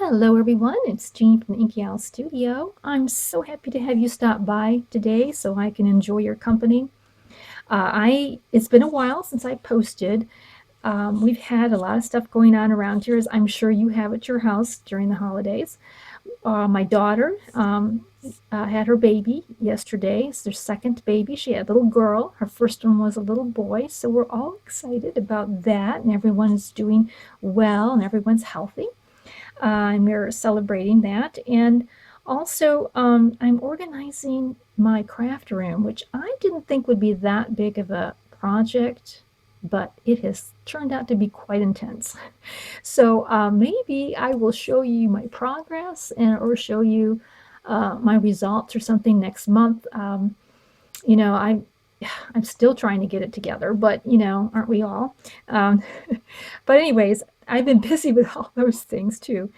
Hello everyone, it's Jean from the Inky Studio. I'm so happy to have you stop by today so I can enjoy your company. It's been a while since I posted. We've had a lot of stuff going on around here, as I'm sure you have at your house during the holidays. My daughter had her baby yesterday. It's their second baby. She had a little girl. Her first one was a little boy. So we're all excited about that, and everyone's doing well and everyone's healthy. And we're celebrating that. And also, I'm organizing my craft room, which I didn't think would be that big of a project, but it has turned out to be quite intense. So maybe I will show you my progress or show you my results or something next month. You know, I'm still trying to get it together, but aren't we all? Um, but anyways, I've been busy with all those things too.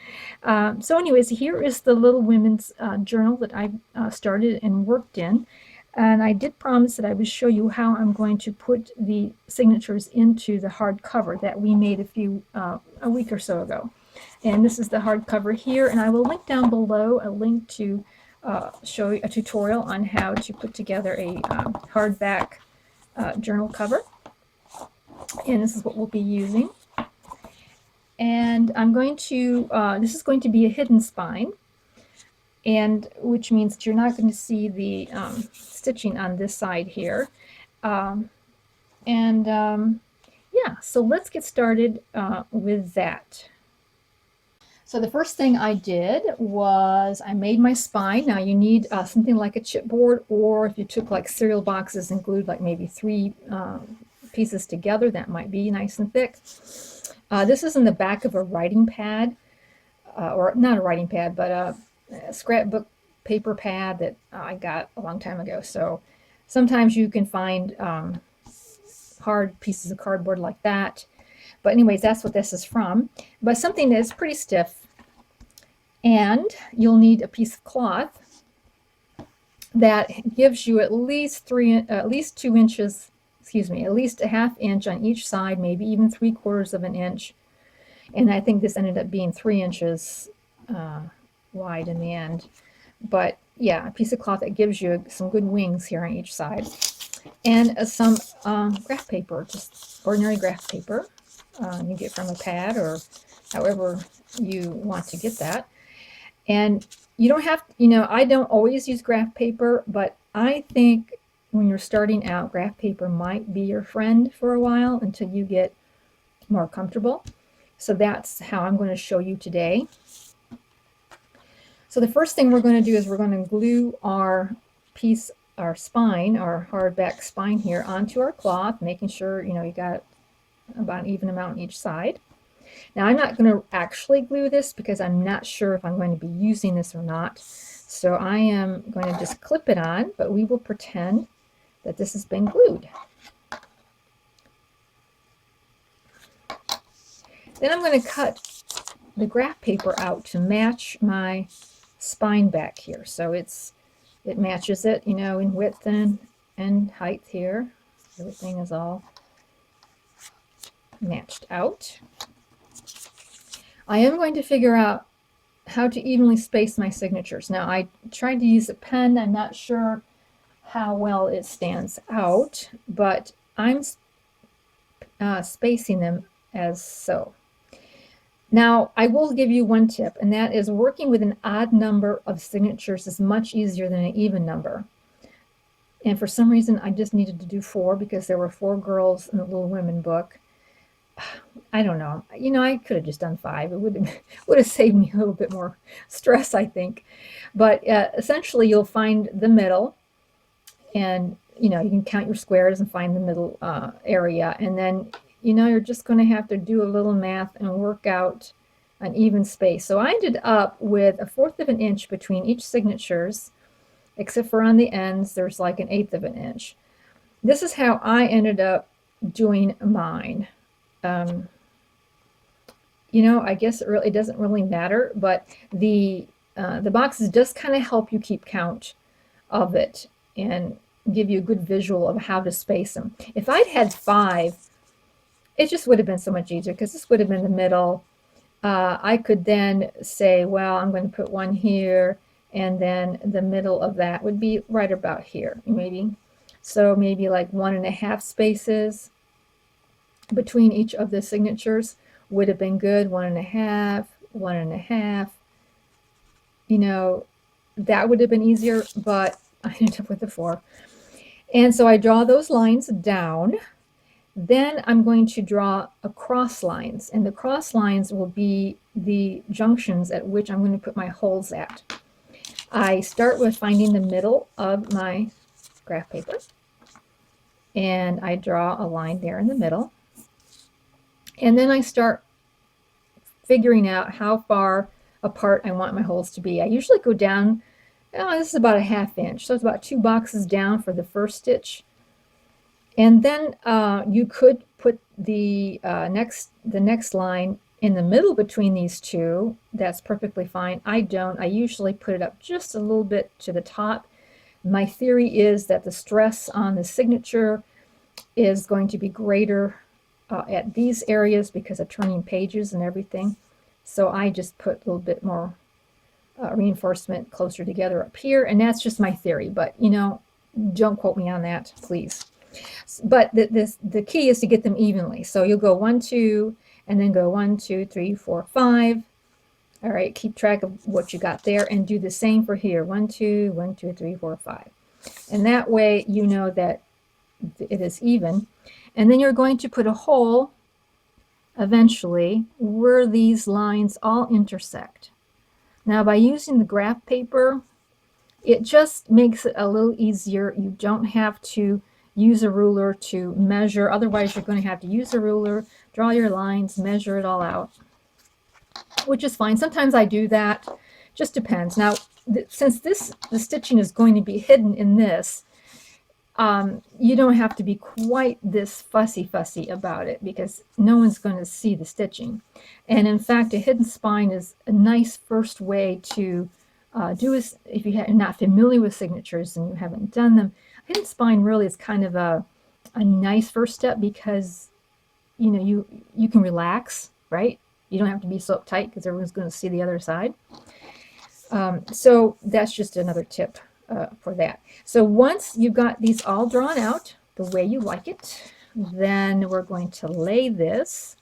So anyways, here is the Little Women's Journal that I started and worked in. And I did promise that I would show you how I'm going to put the signatures into the hard cover that we made a week or so ago. And this is the hard cover here, and I will link down below a link to show you a tutorial on how to put together a hardback journal cover. And this is what we'll be using. And I'm going to, this is going to be a hidden spine, and which means that you're not going to see the stitching on this side here. Yeah, so let's get started with that. So the first thing I did was I made my spine. Now you need something like a chipboard, or if you took like cereal boxes and glued like maybe three pieces together, that might be nice and thick. This is in the back of a writing pad, or not a writing pad, but a scrapbook paper pad that I got a long time ago. So sometimes you can find hard pieces of cardboard like that. But anyways, that's what this is from. But something that's pretty stiff. And you'll need a piece of cloth that gives you at least 2 inches, excuse me, at least a ½ inch on each side, maybe even 3/4 of an inch. And I think this ended up being 3 inches wide in the end. But yeah, a piece of cloth that gives you some good wings here on each side. And some graph paper, just ordinary graph paper. You get from a pad or however you want to get that. And you don't have, I don't always use graph paper, but I think when you're starting out, graph paper might be your friend for a while until you get more comfortable. So that's how I'm going to show you today. So the first thing we're going to do is we're going to glue our spine, our hardback spine here onto our cloth, making sure, you got about an even amount on each side. Now I'm not going to actually glue this because I'm not sure if I'm going to be using this or not. So I am going to just clip it on, but we will pretend that this has been glued. Then I'm going to cut the graph paper out to match my spine back here. So it matches it, in width and height here. Everything is all matched out. I am going to figure out how to evenly space my signatures. Now I tried to use a pen. I'm not sure how well it stands out, but I'm spacing them as so. Now I will give you one tip, and that is working with an odd number of signatures is much easier than an even number. And for some reason I just needed to do 4 because there were 4 girls in the Little Women book. I don't know. I could have just done 5. It would have saved me a little bit more stress, I think. But essentially, you'll find the middle, and you can count your squares and find the middle area, and then you're just going to have to do a little math and work out an even space. So I ended up with 1/4 of an inch between each signatures, except for on the ends, there's like 1/8 of an inch. This is how I ended up doing mine. I guess it doesn't really matter, but the boxes just kind of help you keep count of it and give you a good visual of how to space them. If I'd had 5, it just would have been so much easier because this would have been the middle. I could then say, well, I'm going to put one here, and then the middle of that would be right about here, maybe. So maybe like 1.5 spaces between each of the signatures would have been good. 1.5, 1.5. You know, that would have been easier, but I ended up with a 4. And so I draw those lines down. Then I'm going to draw a cross lines, and the cross lines will be the junctions at which I'm going to put my holes at. I start with finding the middle of my graph paper, and I draw a line there in the middle. And then I start figuring out how far apart I want my holes to be. I usually go down, this is about a 1/2 inch, so it's about 2 boxes down for the first stitch. And then you could put the next line in the middle between these two. That's perfectly fine. I don't. I usually put it up just a little bit to the top. My theory is that the stress on the signature is going to be greater at these areas because of turning pages and everything. So I just put a little bit more reinforcement closer together up here, and that's just my theory. But don't quote me on that, please. But the key is to get them evenly. So you'll go 1, 2, and then go 1, 2, 3, 4, 5. All right, keep track of what you got there, and do the same for here. 1, 2, 1, 2, 3, 4, 5. And that way you know that it is even. And then you're going to put a hole eventually where these lines all intersect. Now, by using the graph paper, it just makes it a little easier. You don't have to use a ruler to measure. Otherwise, you're going to have to use a ruler, draw your lines, measure it all out, which is fine. Sometimes I do that. Just depends. Now, since the stitching is going to be hidden in this, you don't have to be quite this fussy about it because no one's going to see the stitching. And in fact, a hidden spine is a nice first way to do is, if you're not familiar with signatures and you haven't done them, a hidden spine really is kind of a nice first step because you can relax, right? You don't have to be so uptight because everyone's going to see the other side. So that's just another tip for that. So once you've got these all drawn out the way you like it, then we're going to lay this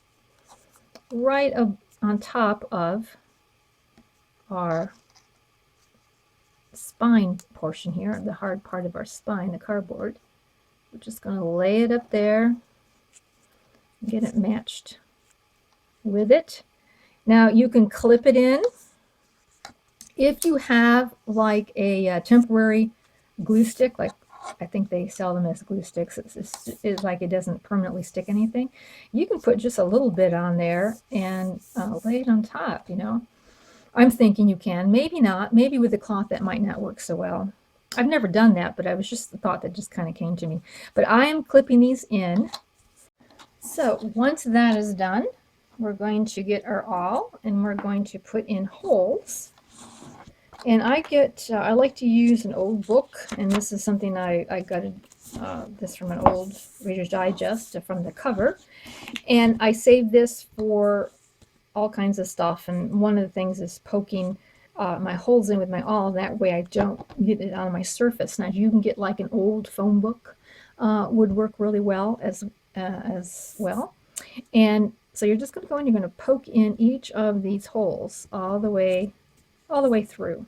right on top of our spine portion here, the hard part of our spine, the cardboard. We're just going to lay it up there, get it matched with it. Now you can clip it in. If you have like a temporary glue stick, like I think they sell them as glue sticks, it's like it doesn't permanently stick anything, you can put just a little bit on there and lay it on top, I'm thinking you can. Maybe not. Maybe with the cloth that might not work so well. I've never done that, but I was just the thought that just kind of came to me. But I am clipping these in. So once that is done, we're going to get our awl and we're going to put in holes. And I like to use an old book, and this is something I got this from an old Reader's Digest from the cover. And I saved this for all kinds of stuff, and one of the things is poking my holes in with my awl. That way I don't get it on my surface. Now you can get like an old phone book would work really well as well. And so you're just going to go and you're going to poke in each of these holes all the way through.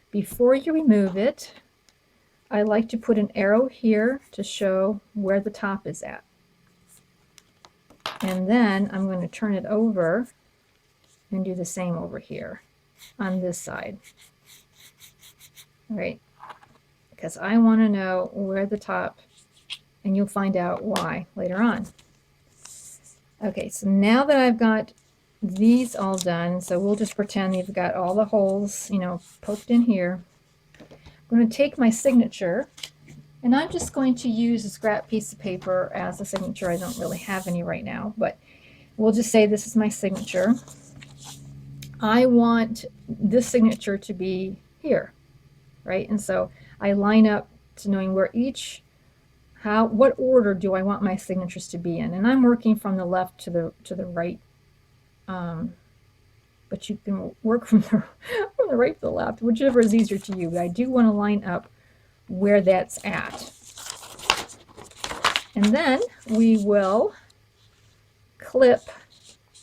Before you remove it, I like to put an arrow here to show where the top is at. And then I'm going to turn it over and do the same over here on this side. All right, because I want to know where the top, and you'll find out why later on. Okay, so now that I've got these all done, so we'll just pretend you've got all the holes, poked in here. I'm going to take my signature, and I'm just going to use a scrap piece of paper as a signature. I don't really have any right now, but we'll just say this is my signature. I want this signature to be here, right? And so I line up to knowing where what order do I want my signatures to be in, and I'm working from the left to the right but you can work from from the right to the left, whichever is easier to you. But I do want to line up where that's at. And then we will clip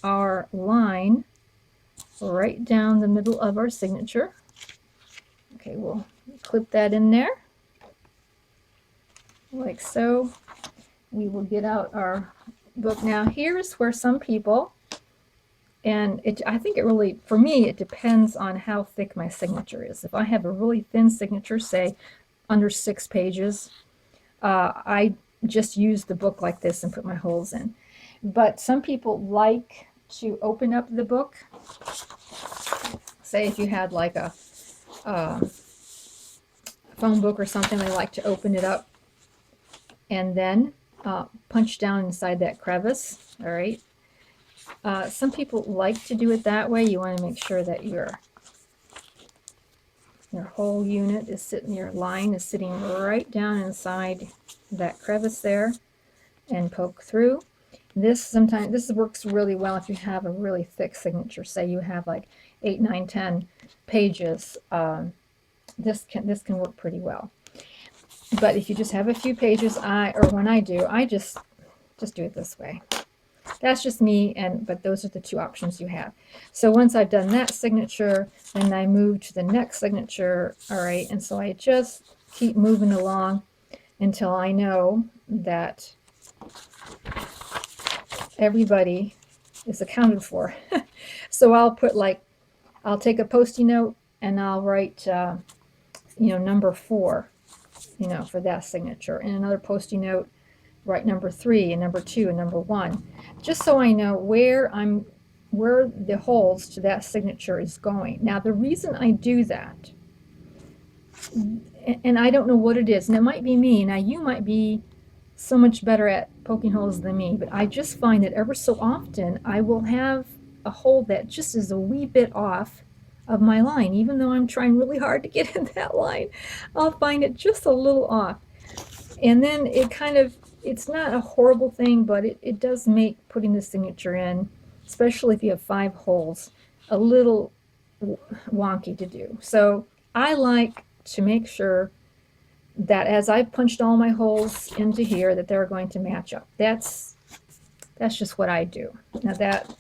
our line right down the middle of our signature. Okay, we'll clip that in there like so. We will get out our book. Now here's where some people, and I think it really, for me, it depends on how thick my signature is. If I have a really thin signature, say under 6 pages, I just use the book like this and put my holes in. But some people like to open up the book. Say if you had like a phone book or something, they like to open it up and then punch down inside that crevice. All right. Some people like to do it that way. You want to make sure that your whole unit is sitting, your line is sitting right down inside that crevice there, and poke through. This works really well if you have a really thick signature. Say you have like 8, 9, 10 pages. This can work pretty well. But if you just have a few pages, when I do, I just do it this way. That's just me, but those are the 2 options you have. So once I've done that signature, then I move to the next signature. All right, and so I just keep moving along until I know that everybody is accounted for. So I'll put I'll take a Post-it note and I'll write number 4, for that signature, and another Post-it note, write number 3 and number 2 and number 1, just so I know where the holes to that signature is going. Now the reason I do that, and I don't know what it is, and it might be me. Now you might be so much better at poking holes than me, but I just find that ever so often I will have a hole that just is a wee bit off of my line, even though I'm trying really hard to get in that line. I'll find it just a little off, and then it's not a horrible thing, but it does make putting the signature in, especially if you have 5 holes, a little wonky to do. So I like to make sure that as I've punched all my holes into here, that they're going to match up. That's just what I do. Now that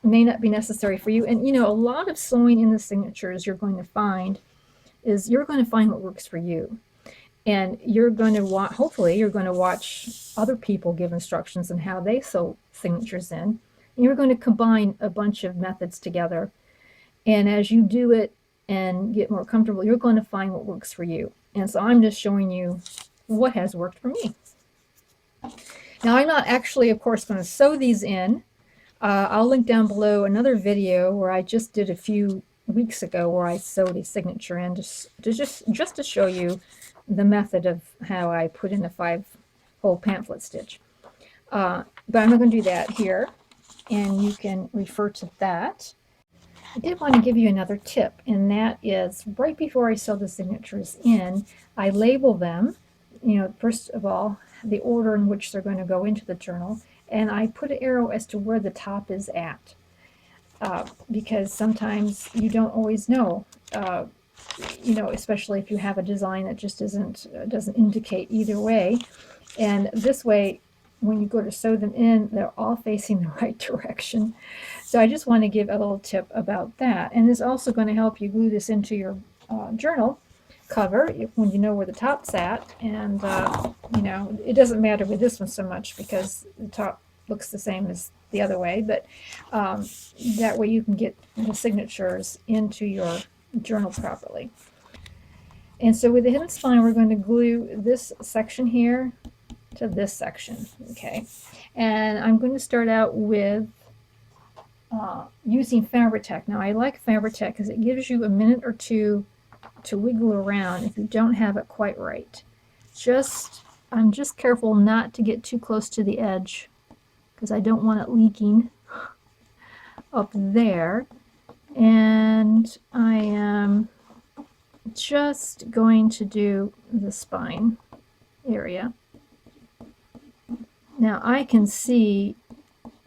may not be necessary for you. And a lot of sewing in the signatures you're going to find what works for you. And you're going to hopefully you're going to watch other people give instructions on how they sew signatures in. And you're going to combine a bunch of methods together. And as you do it and get more comfortable, you're going to find what works for you. And so I'm just showing you what has worked for me. Now I'm not actually, of course, going to sew these in. I'll link down below another video where I just did a few weeks ago where I sewed a signature in just to show you the method of how I put in a 5-hole pamphlet stitch. But I'm not going to do that here, and you can refer to that. I did want to give you another tip, and that is right before I sew the signatures in, I label them, first of all, the order in which they're going to go into the journal, and I put an arrow as to where the top is at, because sometimes you don't always know, especially if you have a design that just doesn't indicate either way. And this way, when you go to sew them in, they're all facing the right direction. So I just want to give a little tip about that. And it's also going to help you glue this into your journal cover when you know where the top's at. And, it doesn't matter with this one so much because the top looks the same as the other way. But that way you can get the signatures into your journal properly. And so with the hidden spine, we're going to glue this section here to this section, okay? And I'm going to start out with using Fabri-Tac. Now I like Fabri-Tac because it gives you a minute or 2 to wiggle around if you don't have it quite right. I'm just careful not to get too close to the edge because I don't want it leaking up there. And I am just going to do the spine area. Now I can see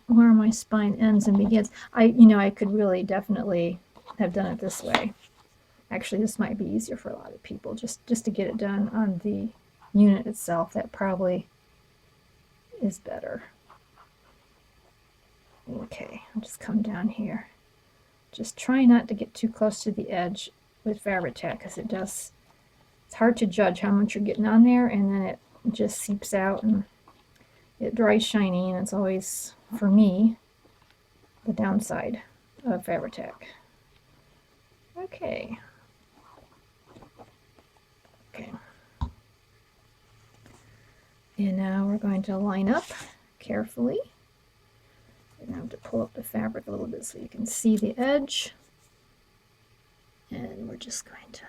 where my spine ends and begins. I could really definitely have done it this way. Actually, this might be easier for a lot of people, just to get it done on the unit itself. That probably is better. Okay, I'll just come down here. Just try not to get too close to the edge with Fabri-Tac, because it's hard to judge how much you're getting on there, and then it just seeps out and it dries shiny, and it's always, for me, the downside of Fabri-Tac. Okay. Okay. And now we're going to line up carefully. And I have to pull up the fabric a little bit so you can see the edge. And we're just going to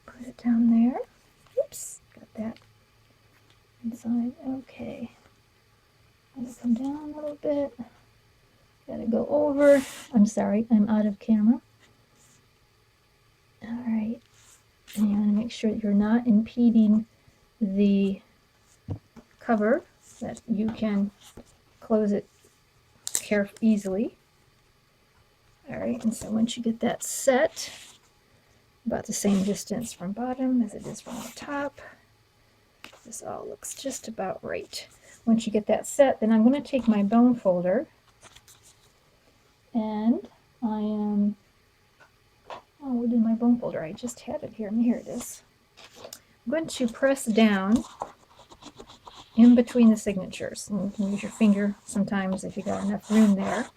put it down there. Oops, got that inside. Okay. Gotta come down a little bit. Gotta go over. I'm sorry, I'm out of camera. Alright. And you want to make sure that you're not impeding the cover, that you can close it easily. Alright, and so once you get that set, about the same distance from bottom as it is from the top, this all looks just about right. Once you get that set, then I'm going to take my bone folder, and I am, oh, where did my bone folder? I just had it here. Here it is. I'm going to press down in between the signatures. And you can use your finger sometimes if you got enough room there.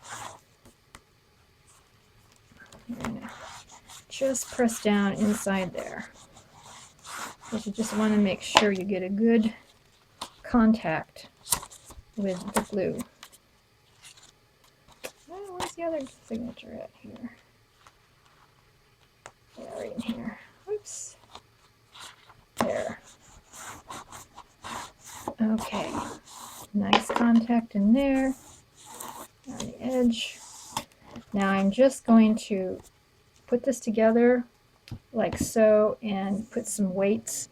And just press down inside there, because you just want to make sure you get a good contact with the glue. Oh, where's the other signature at here? Yeah, right in here. Oops. There. Okay. Nice contact in there. On the edge. Now I'm just going to put this together like so and put some weights,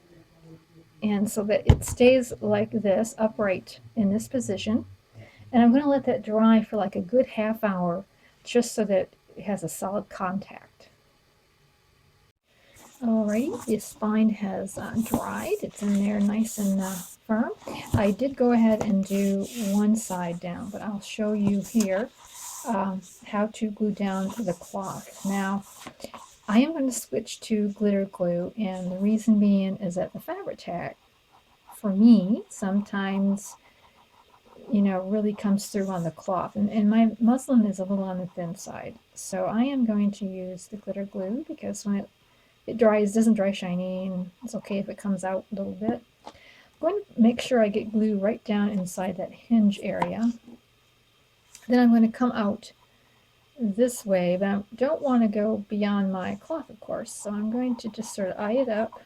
and so that it stays like this, upright in this position. And I'm going to let that dry for like a good half hour, just so that it has a solid contact. Alrighty, the spine has dried. It's in there nice and firm. I did go ahead and do one side down, but I'll show you here how to glue down the cloth. Now, I am going to switch to glitter glue, and the reason being is that the Fabri-Tac, for me, sometimes, really comes through on the cloth, and my muslin is a little on the thin side. So I am going to use the glitter glue, because when it dries, it doesn't dry shiny, and it's okay if it comes out a little bit. I'm going to make sure I get glue right down inside that hinge area. Then I'm going to come out this way, but I don't want to go beyond my cloth, of course. So I'm going to just sort of eye it up,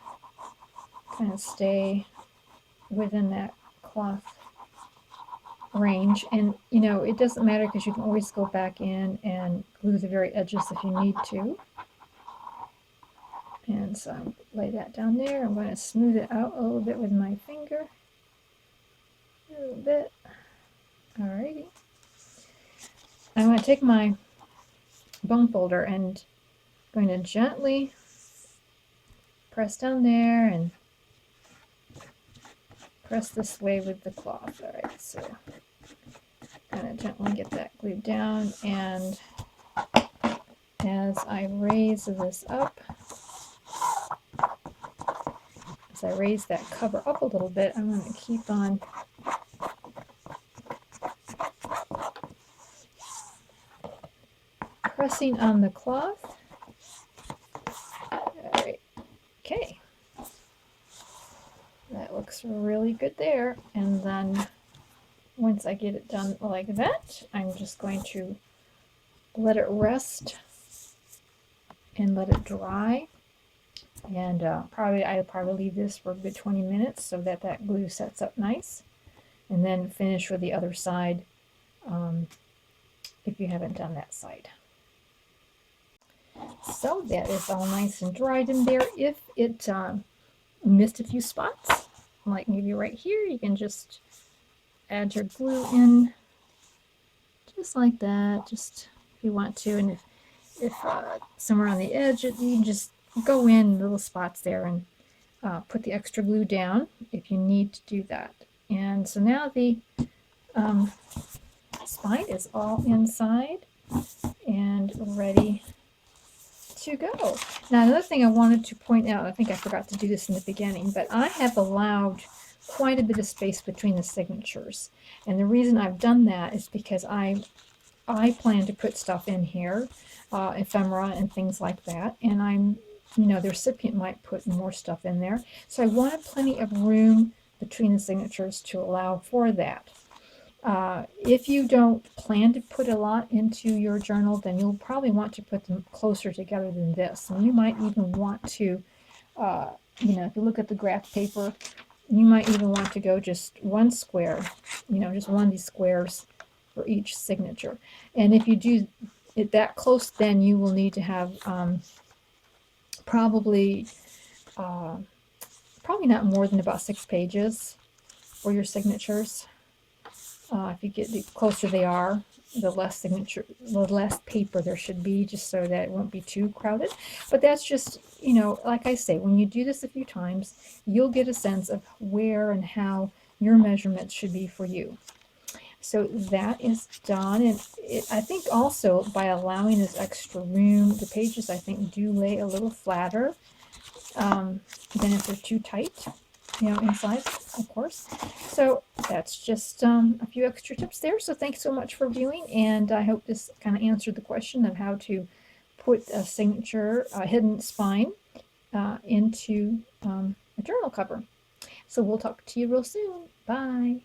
kind of stay within that cloth range. And it doesn't matter, because you can always go back in and glue the very edges if you need to. And so I'll lay that down there. I'm going to smooth it out a little bit with my finger. A little bit. Alrighty. I'm going to take my bone folder and I'm going to gently press down there and press this way with the cloth. Alright, so kind of gently get that glued down, and as I raise this up, as I raise that cover up a little bit, I'm going to keep on pressing on the cloth. Alright, okay. That looks really good there. And then once I get it done like that, I'm just going to let it rest and let it dry. And I'll probably leave this for a good 20 minutes so that that glue sets up nice. And then finish with the other side if you haven't done that side. So that is all nice and dried in there. If it missed a few spots, like maybe right here, you can just add your glue in just like that, just if you want to. And if somewhere on the edge, you can just go in little spots there and put the extra glue down if you need to do that. And so now the um, spine is all inside and ready to go. Now another thing I wanted to point out, I think I forgot to do this in the beginning, but I have allowed quite a bit of space between the signatures. And the reason I've done that is because I plan to put stuff in here, ephemera and things like that, and the recipient might put more stuff in there. So I wanted plenty of room between the signatures to allow for that. If you don't plan to put a lot into your journal, then you'll probably want to put them closer together than this. And you might even want to, if you look at the graph paper, you might even want to go just one square, just one of these squares for each signature. And if you do it that close, then you will need to have probably not more than about 6 pages for your signatures. If you get the closer they are, the less paper there should be, just so that it won't be too crowded. But that's just, like I say, when you do this a few times, you'll get a sense of where and how your measurements should be for you. So that is done, and I think also by allowing this extra room, the pages I think do lay a little flatter than if they're too tight, inside, of course. So that's just a few extra tips there. So thanks so much for viewing, and I hope this kind of answered the question of how to put a signature, hidden spine, into a journal cover. So we'll talk to you real soon. Bye.